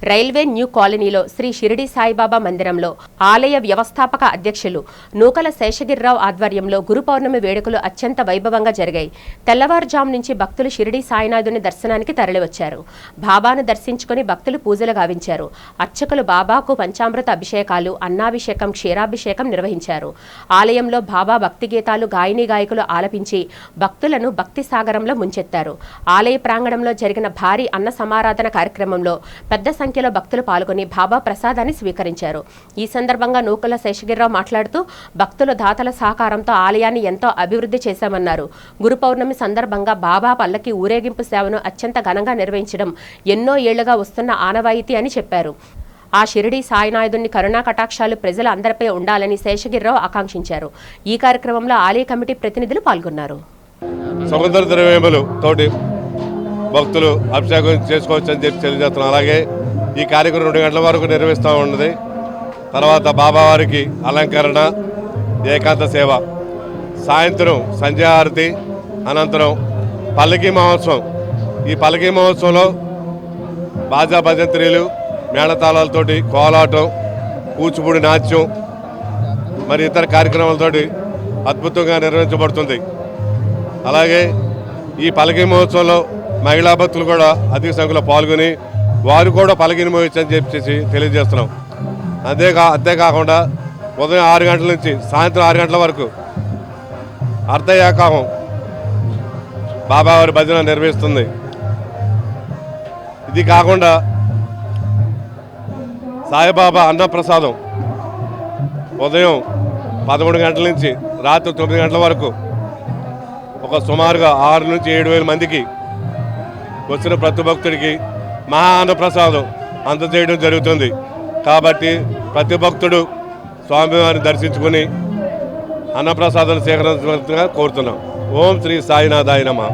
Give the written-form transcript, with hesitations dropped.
Railway new కాలనీలో శ్రీ షిరిడి సాయిబాబా మందిరంలో ఆలయ వ్యవస్థాపక అధ్యక్షులు నూకల శేషగిరిరావు ఆధ్వర్యంలో గురు పౌర్ణమి వేడుకలు అత్యంత వైభవంగా జరిగాయి. తెల్లవారుజాము నుంచి భక్తులు షిరిడి సాయినాథుని దర్శనానికి తరలివచ్చారు. బాబాను దర్శించుకుని భక్తులు పూజలు గావించారు. అర్చకులు బాబాకు పంచామృత అభిషేకాలు, అన్నాభిషేకం, క్షీరాభిషేకం నిర్వహించారు. ఆలయంలో బాబా భక్తి గీతాలు గాయని గాయకులు ఆలపించి భక్తులను భక్తి సాగరంలో ముంచెత్తారు. ఆలయ ప్రాంగణంలో జరిగిన భారీ అన్న సమారాధన కార్యక్రమంలో పెద్ద సంఖ్యలో భక్తులు పాల్గొని బాబా ప్రసాదాన్ని స్వీకరించారు. ఈ సందర్భంగా నూకల శేషగిరిరావు మాట్లాడుతూ భక్తుల దాతల సహకారంతో ఆలయాన్ని ఎంతో అభివృద్ధి చేశామన్నారు. గురు పౌర్ణమి సందర్భంగా బాబా పల్లకి ఊరేగింపు సేవను అత్యంత ఘనంగా నిర్వహించడం ఎన్నో ఏళ్లుగా వస్తున్న ఆనవాయితీ అని చెప్పారు. ఆ షిరిడి సాయినాథుని కరుణా కటాక్షాలు ప్రజల అందరిపై ఉండాలని శేషగిరిరావు ఆకాంక్షించారు. ఈ కార్యక్రమంలో ఆలయ కమిటీ ప్రతినిధులు పాల్గొన్నారు. సముద్ర ద్రవ్యములు తోటి భక్తులు అభిషేకం చేసుకోవచ్చని చెప్పి తెలియజేస్తున్నాం. అలాగే ఈ కార్యక్రమం 2 గంటల వరకు నిర్వహిస్తూ ఉన్నది. తర్వాత బాబావారికి అలంకరణ, ఏకాంత సేవ, సాయంత్రం సంధ్యాహారతి, అనంతరం పల్లకీ మహోత్సవం. ఈ పల్లకీ మహోత్సవంలో బాజా భజంత్రీలు, మేళతాళాలతోటి కోలాటం, కూచిపూడి నాట్యం మరి ఇతర కార్యక్రమాలతోటి అద్భుతంగా నిర్వహించబడుతుంది. అలాగే ఈ పల్లకీ మహోత్సవంలో మహిళా భక్తులు కూడా అధిక సంఖ్యలో పాల్గొని వారు కూడా పల్లకీని మోయించని చెప్పేసి తెలియజేస్తున్నాం. అంతేకాకుండా ఉదయం 6 గంటల నుంచి సాయంత్రం 6 గంటల వరకు అర్ధయాకాహం బాబావారి భజన నిర్వహిస్తుంది. ఇది కాకుండా సాయిబాబా అన్నప్రసాదం ఉదయం 11 గంటల నుంచి రాత్రి 9 గంటల వరకు సుమారుగా 6 నుంచి 7,000 మందికి వచ్చిన ప్రతి భక్తుడికి మహా అన్నప్రసాదం అందజేయడం జరుగుతుంది. కాబట్టి ప్రతి భక్తుడు స్వామివారిని దర్శించుకుని అన్నప్రసాదాన్ని స్వీకరించవలసిందిగా కోరుతున్నాం. ఓం శ్రీ సాయినాథాయ నమః.